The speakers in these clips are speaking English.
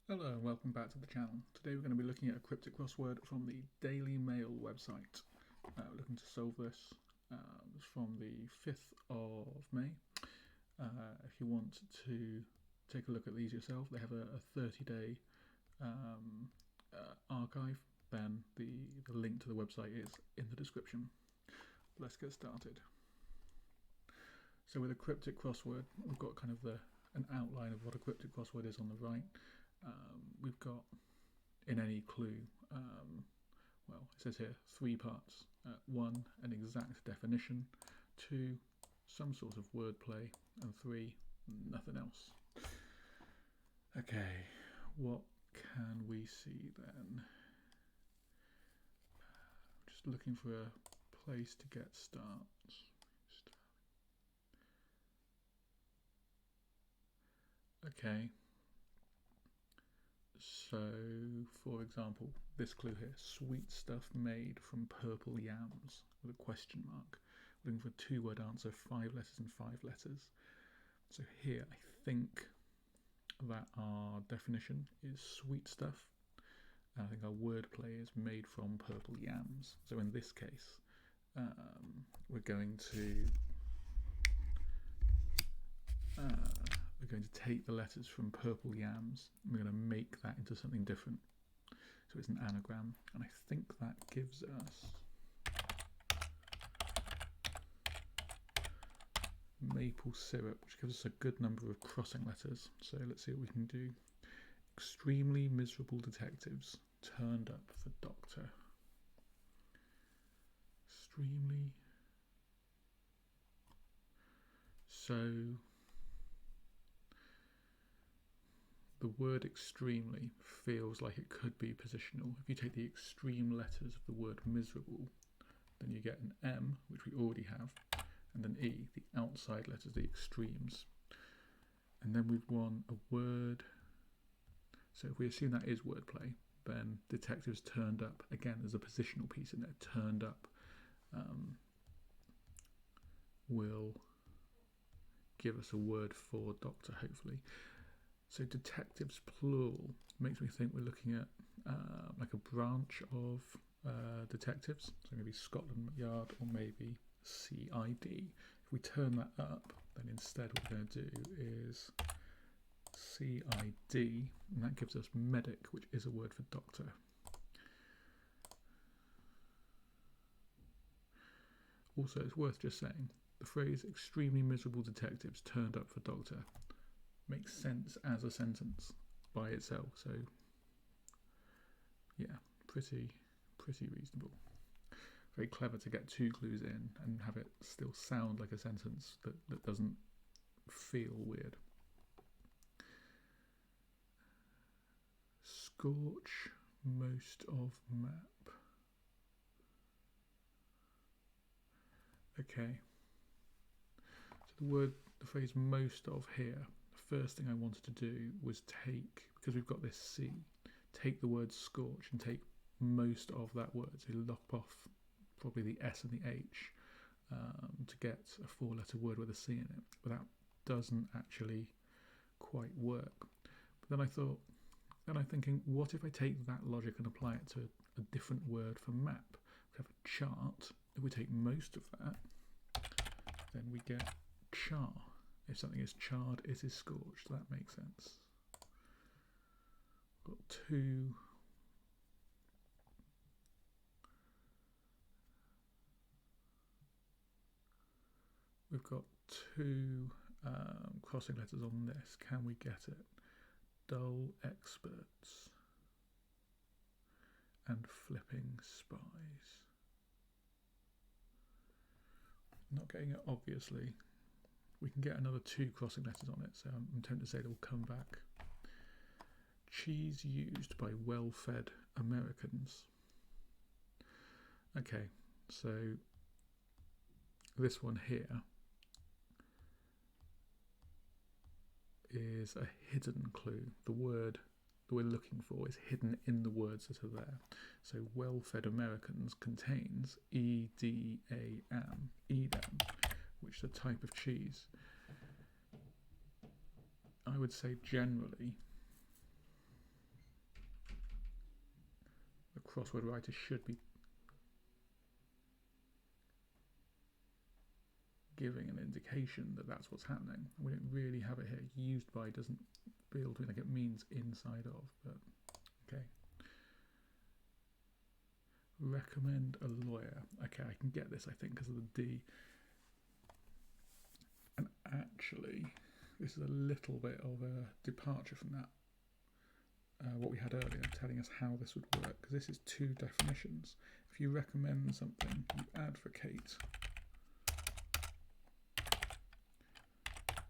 Hello and welcome back to the channel. Today we're going to be looking at a cryptic crossword from the Daily Mail website. We're looking to solve this. It's from the 5th of May. If you want to take a look at these yourself, they have a 30-day archive. Then the link to the website is in the description. Let's get started. So with a cryptic crossword, we've got kind of an outline of what a cryptic crossword is on the right. We've got in any clue, well, it says here 3 parts. 1, an exact definition. 2, some sort of wordplay. And 3, nothing else. Okay, what can we see then? Just looking for a place to get starts. Okay. So, for example, this clue here, sweet stuff made from purple yams, with a question mark. Looking for a 2-word answer, 5 letters and 5 letters. So here, I think that our definition is sweet stuff. And I think our wordplay is made from purple yams. So in this case, we're going to take the letters from purple yams and we're going to make that into something different. So it's an anagram, and I think that gives us maple syrup, which gives us a good number of crossing letters. So let's see what we can do. Extremely miserable detectives turned up for doctor. Extremely. So the word extremely feels like it could be positional. If you take the extreme letters of the word miserable, then you get an M, which we already have, and an E, the outside letters, the extremes. And then we've won a word. So if we assume that is wordplay, then detectives turned up. Again, there's a positional piece in there. Turned up will give us a word for doctor, hopefully. So detectives plural makes me think we're looking at like a branch of detectives. So maybe Scotland Yard or maybe CID. If we turn that up, then instead what we're going to do is CID, and that gives us medic, which is a word for doctor. Also, it's worth just saying, the phrase extremely miserable detectives turned up for doctor makes sense as a sentence by itself. So yeah, pretty reasonable. Very clever to get 2 clues in and have it still sound like a sentence that doesn't feel weird. Scorch most of map. Okay. So the phrase most of here, the first thing I wanted to do was take, because we've got this C, take the word scorch and take most of that word. So lop off probably the S and the H to get a 4-letter word with a C in it. But that doesn't actually quite work. But then I'm thinking, what if I take that logic and apply it to a different word for map? We have a chart. If we take most of that, then we get char. If something is charred, it is scorched. That makes sense. Got 2. We've got 2 crossing letters on this. Can we get it? Dull experts and flipping spies. Not getting it, obviously. We can get another 2 crossing letters on it, so I'm tempted to say they'll come back. Cheese used by well-fed Americans. Okay, so this one here is a hidden clue. The word that we're looking for is hidden in the words that are there. So well-fed Americans contains EDAM, Edam, which is a type of cheese. I would say generally crossword writer should be giving an indication that that's what's happening. We don't really have it here. Used by doesn't feel to me like it means inside of, but okay. Recommend a lawyer. Okay, I can get this, I think, because of the D. And actually, this is a little bit of a departure from that, what we had earlier, telling us how this would work, because this is two definitions. If you recommend something, you advocate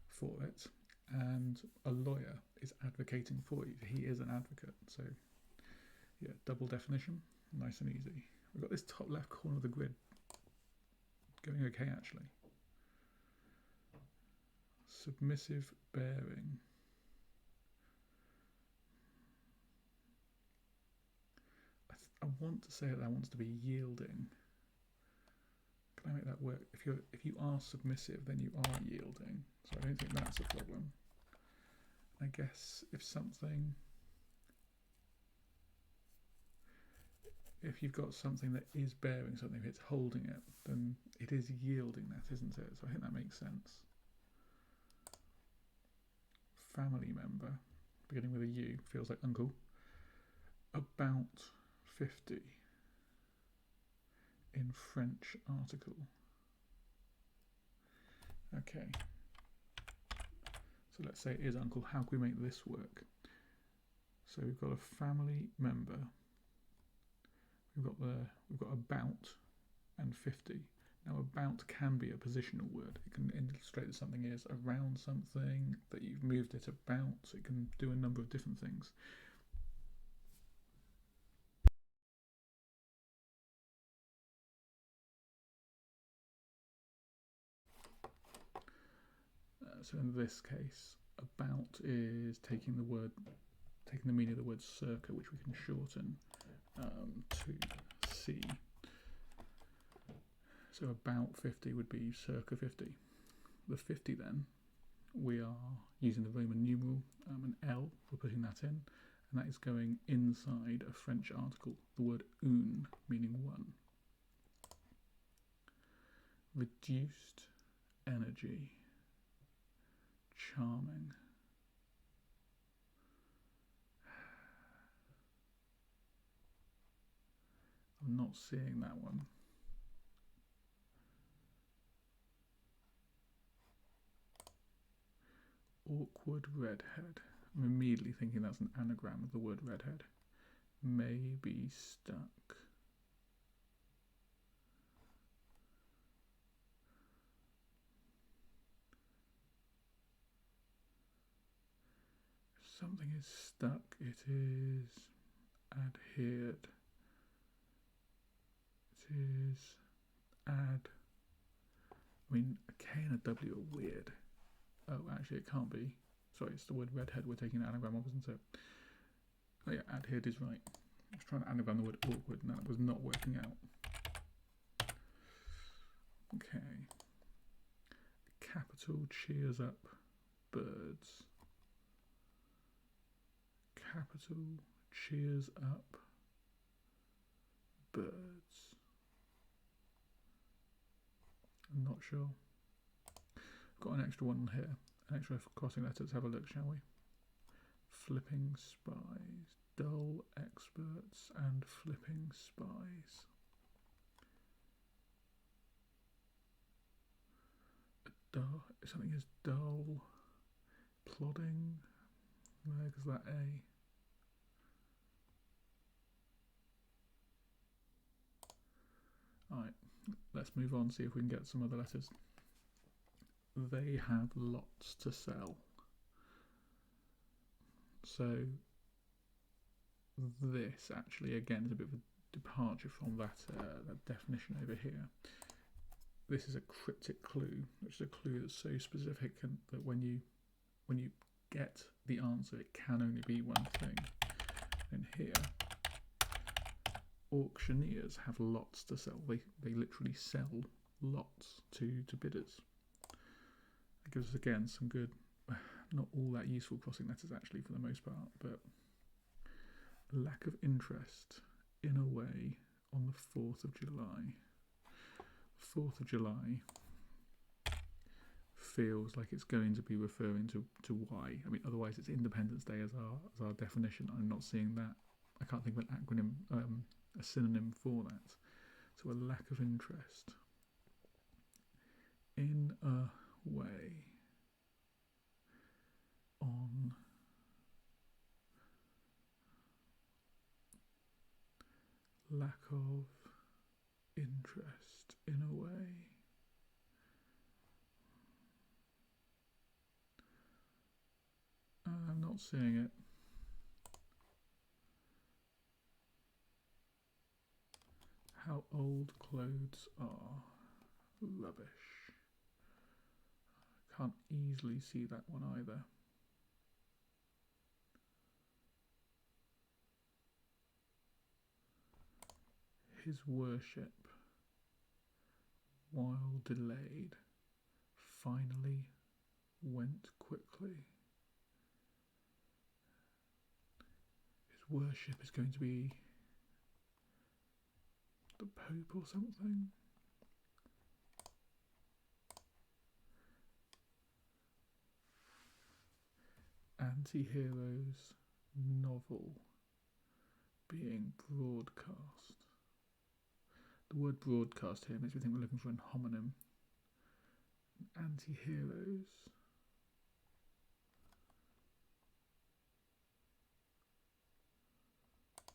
for it, and a lawyer is advocating for you. He is an advocate. So yeah, double definition, nice and easy. We've got this top left corner of the grid going okay, actually. Submissive bearing. I want to say that wants to be yielding. Can I make that work? If you are submissive, then you are yielding. So I don't think that's a problem. I guess if you've got something that is bearing something, if it's holding it, then it is yielding that, isn't it? So I think that makes sense. Family member, beginning with a U, feels like uncle. About 50 in French article. Okay. So let's say it is uncle. How can we make this work? So we've got a family member. We've got about and 50. Now about can be a positional word. It can illustrate that something is around something, that you've moved it about. So it can do a number of different things. So in this case, about is taking the meaning of the word circa, which we can shorten to C. So about 50 would be circa 50. The 50 then, we are using the Roman numeral, an L, we're putting that in, and that is going inside a French article, the word une, meaning one. Reduced energy. Charming. I'm not seeing that one. Awkward redhead. I'm immediately thinking that's an anagram of the word redhead. May be stuck. Something is stuck, it is adhered. It is add. I mean, a K and a W are weird. Oh, actually, it can't be. Sorry, it's the word redhead we're taking an anagram of, isn't it? Oh yeah, adhered is right. I was trying to anagram the word awkward, and that was not working out. Okay. Capital cheers up birds. Capital cheers up birds. I'm not sure. Got an extra one here, an extra crossing letters. Have a look, shall we? Flipping spies, dull experts, and flipping spies. Dull, something is dull. Plodding. Where is that A? Alright, let's move on, see if we can get some other letters. They have lots to sell. So this actually, again, is a bit of a departure from that definition over here. This is a cryptic clue, which is a clue that's so specific that when you get the answer, it can only be one thing. And here, auctioneers have lots to sell. They literally sell lots to bidders. It gives us, again, some good, not all that useful crossing letters actually for the most part, but lack of interest in a way on the 4th of July. 4th of July feels like it's going to be referring to why. I mean, otherwise it's Independence Day as our definition. I'm not seeing that. I can't think of an acronym, a synonym for that. So a lack of interest. In a way on lack of interest in a way I'm not seeing it. How old clothes are. Rubbish. Can't easily see that one either. His worship, while delayed, finally went quickly. His worship is going to be the Pope or something. Anti-heroes novel being broadcast. The word broadcast here makes me think we're looking for an homonym. Anti-heroes.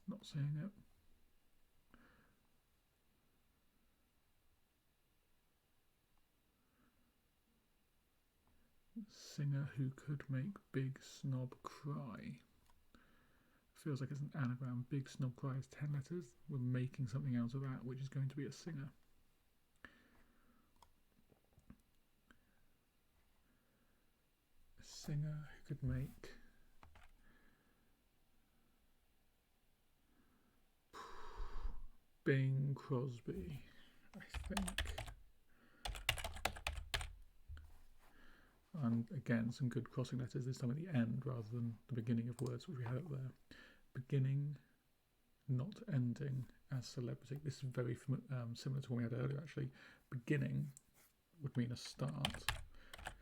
Not seeing it. Singer who could make Big Snob cry. Feels like it's an anagram. Big Snob cry is 10 letters. We're making something out of that, which is going to be a singer. A singer who could make Bing Crosby, I think. And again, some good crossing letters, this time at the end rather than the beginning of words, which we had up there. Beginning, not ending as celebrity. This is very similar to what we had earlier, actually. Beginning would mean a start.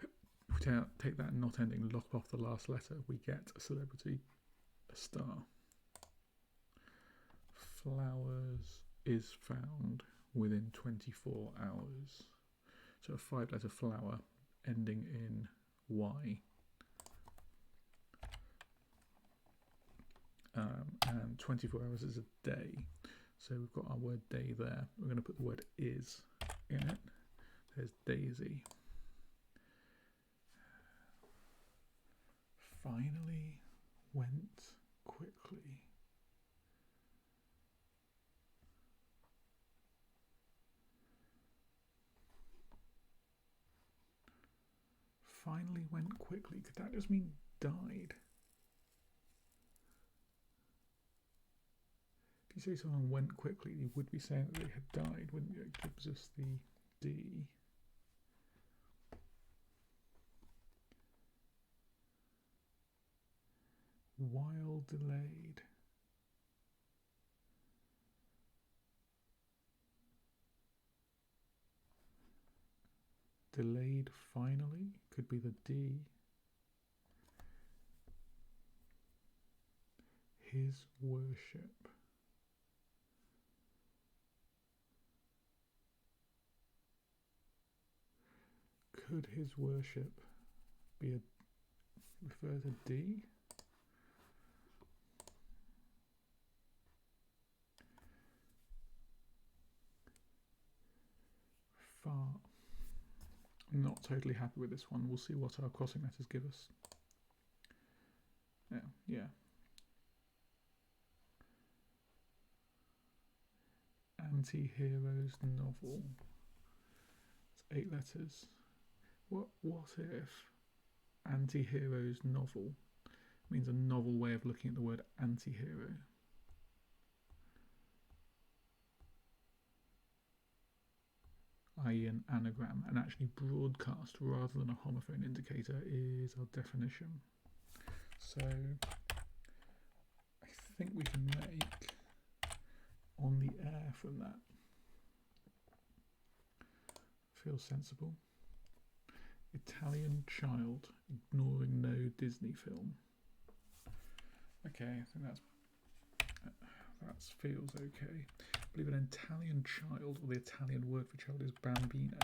If we take that not ending, lop off the last letter, we get a celebrity, a star. Flowers is found within 24 hours. So a 5-letter flower ending in Y. And 24 hours is a day. So we've got our word day there. We're going to put the word is in it. There's Daisy. Finally went quickly. Finally went quickly. Could that just mean died? If you say someone went quickly, you would be saying that they had died, wouldn't you? It gives us the D. While delayed. Delayed finally could be the D. His worship. Could his worship be refer to D? Far. Not totally happy with this one. We'll see what our crossing letters give us. Yeah. Anti-heroes novel. It's 8 letters. What if anti-heroes novel means a novel way of looking at the word anti-hero? I.e. an anagram, and actually broadcast rather than a homophone indicator is our definition. So I think we can make from that. Feels sensible. Italian child ignoring no Disney film. Okay, I think that feels okay. I believe an Italian child, or the Italian word for child, is bambino.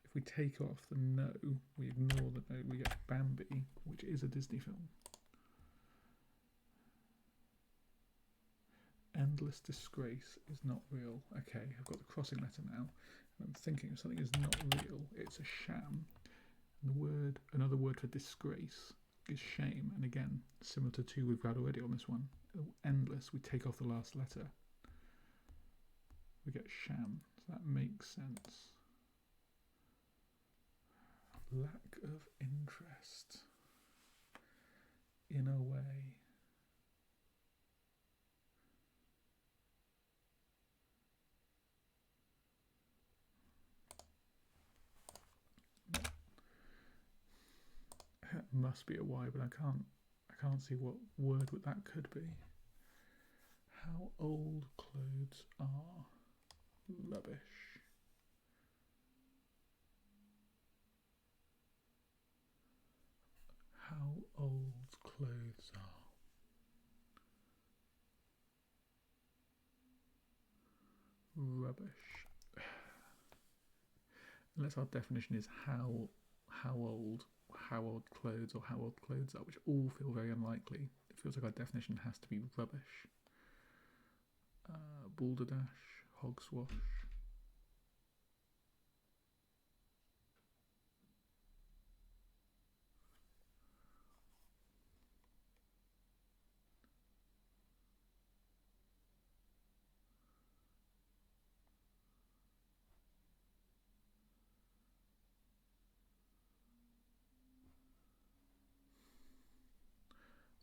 If we take off the no, we ignore the no, we get Bambi, which is a Disney film. Endless disgrace is not real. Okay, I've got the crossing letter now. I'm thinking if something is not real, it's a sham. And another word for disgrace is shame. And again, similar to two we've got already on this one. Endless, we take off the last letter. We get sham. So that makes sense. Lack of interest. In a way. It must be a Y, but I can't see what word that could be. How old clothes are. Rubbish. How old clothes are. Rubbish. Unless our definition is how old clothes or how old clothes are, which all feel very unlikely. It feels like our definition has to be rubbish. Balderdash, hogswash.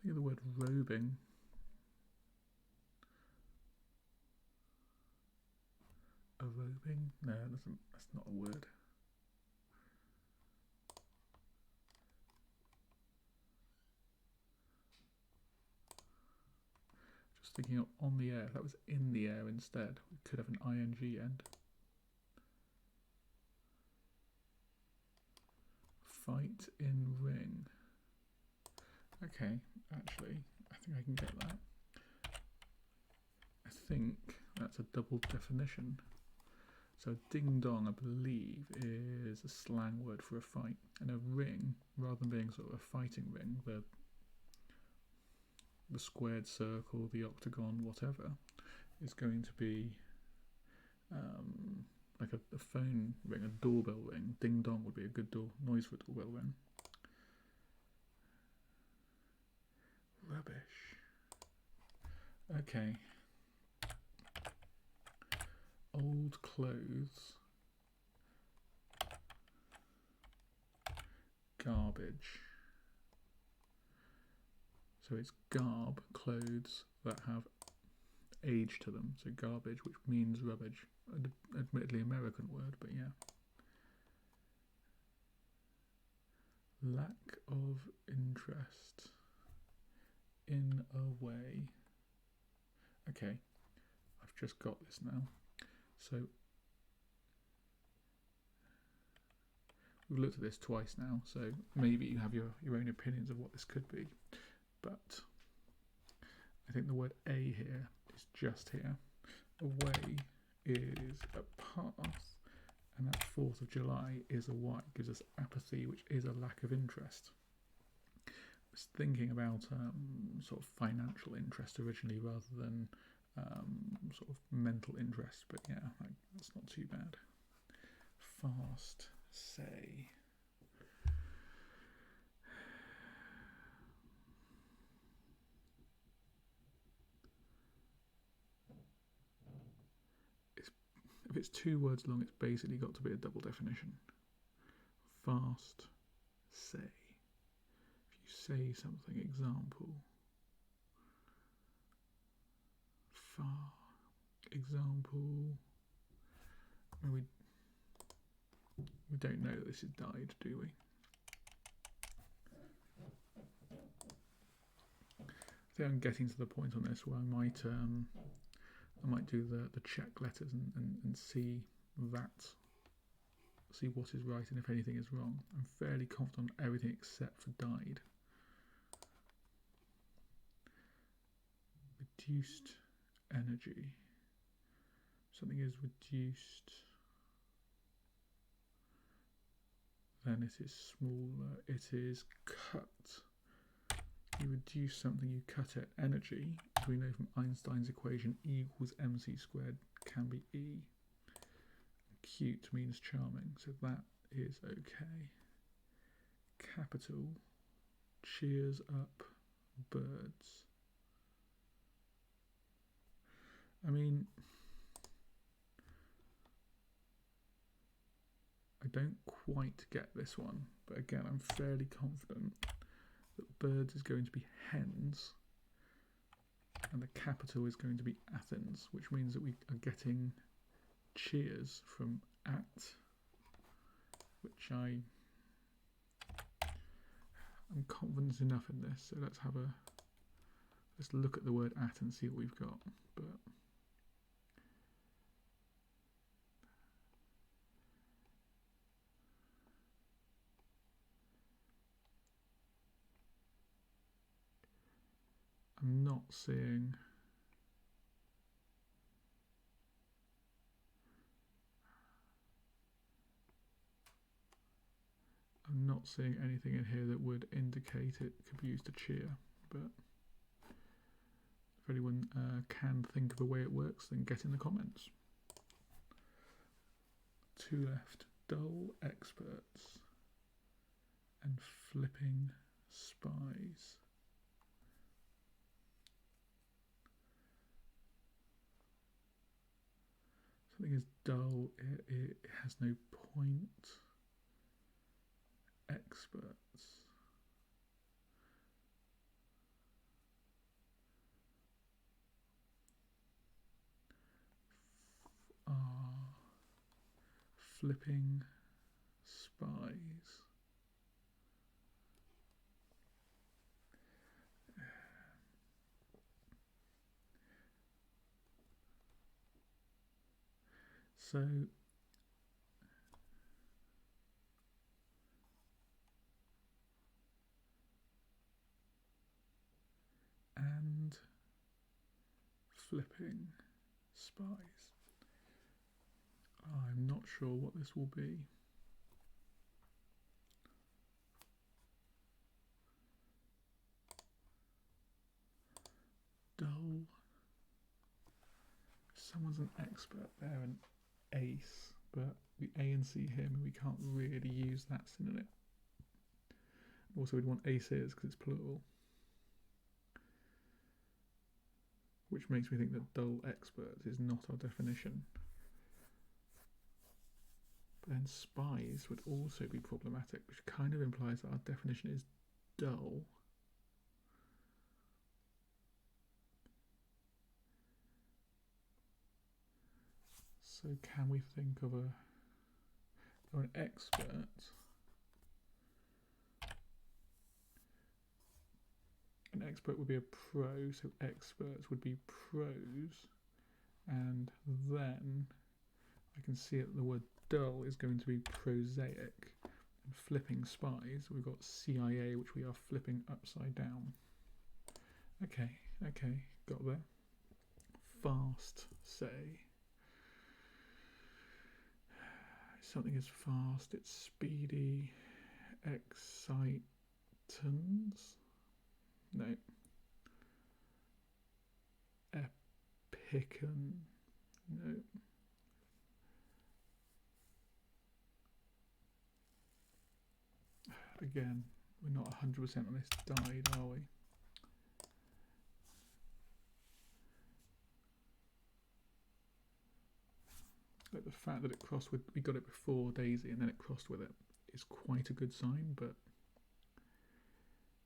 Think of the word robing. A robing? No, that's not a word. Just thinking of on the air, that was in the air instead. We could have an ing end. Fight in ring. Okay, actually, I think I can get that. I think that's a double definition. So ding dong, I believe, is a slang word for a fight. And a ring, rather than being sort of a fighting ring, the squared circle, the octagon, whatever, is going to be like a phone ring, a doorbell ring. Ding dong would be a good noise for a doorbell ring. Rubbish. Okay. Old clothes. Garbage. So it's garb, clothes that have age to them. So garbage, which means rubbish. Admittedly American word, but yeah. Lack of interest. In a way. Okay, I've just got this now. So we've looked at this twice now, so maybe you have your own opinions of what this could be. But I think the word a here is just here. Away is a path, and that 4th of July is a Y. It gives us apathy, which is a lack of interest. I was thinking about sort of financial interest originally rather than sort of mental interest, but yeah, that's not too bad. Fast, say. If it's 2 words long, it's basically got to be a double definition. Fast, say. If you say something, example. Far, example. I mean, we don't know that this is died, do we? I think I'm getting to the point on this where I might I might do the check letters and see what is right and if anything is wrong. I'm fairly confident on everything except for died. Reduced energy. Something is reduced, then it is smaller. It is cut. You reduce something, you cut it. Energy, as we know from Einstein's equation, E equals mc squared, can be E. Cute means charming, so that is okay. Capital, cheers up birds. I mean, I don't quite get this one, but again, I'm fairly confident that birds is going to be hens and the capital is going to be Athens, which means that we are getting cheers from at, which I'm confident enough in this. So let's look at the word at and see what we've got. But I'm not seeing anything in here that would indicate it could be used to cheer, but if anyone can think of a way it works, then get in the comments. 2 left, dull experts and flipping spies. Something is dull, it has no point. Experts. Flipping spies. So and flipping spies. I'm not sure what this will be. Dull. Someone's an expert there, an ace, but we A and C here, and we can't really use that synonym. Also, we'd want aces because it's plural. Which makes me think that dull experts is not our definition. But then spies would also be problematic, which kind of implies that our definition is dull. So can we think of an expert? An expert would be a pro, so experts would be pros, and then I can see that the word dull is going to be prosaic, and flipping spies, we've got CIA, which we are flipping upside down. Okay, got there. Fast, say. Something is fast, it's speedy. Excitons. No. Epicon. No. Again, we're not 100% on this died, are we? Like the fact that it crossed with, we got it before Daisy and then it crossed with it, is quite a good sign, but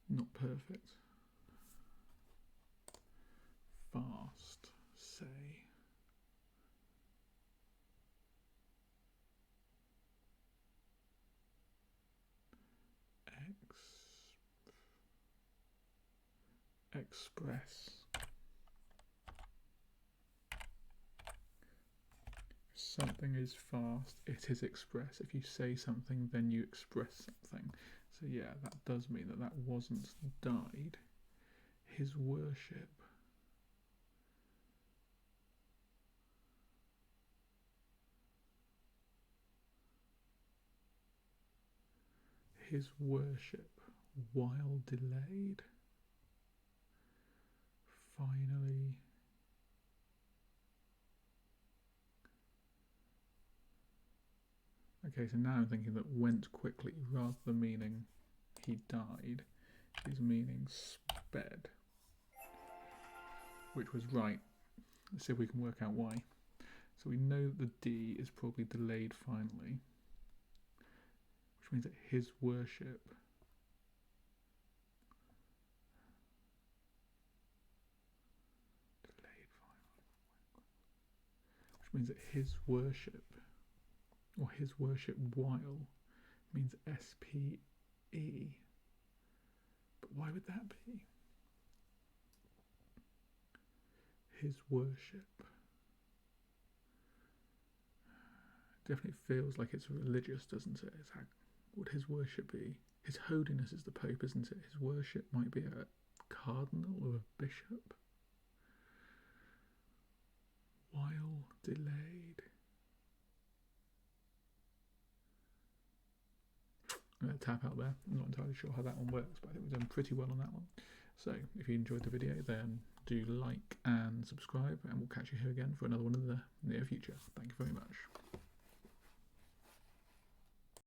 not perfect. Fast, say. Express. something is fast, it is express. If you say something, then you express something. So yeah, that does mean that that wasn't died. His worship. His worship, while delayed, finally okay, so now I'm thinking that went quickly rather than meaning he died is meaning sped, which was right. Let's see if we can work out why. So we know that the D is probably delayed finally, which means that his worship delayed finally, which means that his worship or his worship while means SPE. But why would that be? His worship. Definitely feels like it's religious, doesn't it? It's how would his worship be? His holiness is the Pope, isn't it? His worship might be a cardinal or a bishop. While delayed. I'm going to tap out there. I'm not entirely sure how that one works, but I think we've done pretty well on that one. So if you enjoyed the video, then do like and subscribe, and we'll catch you here again for another one in the near future. Thank you very much.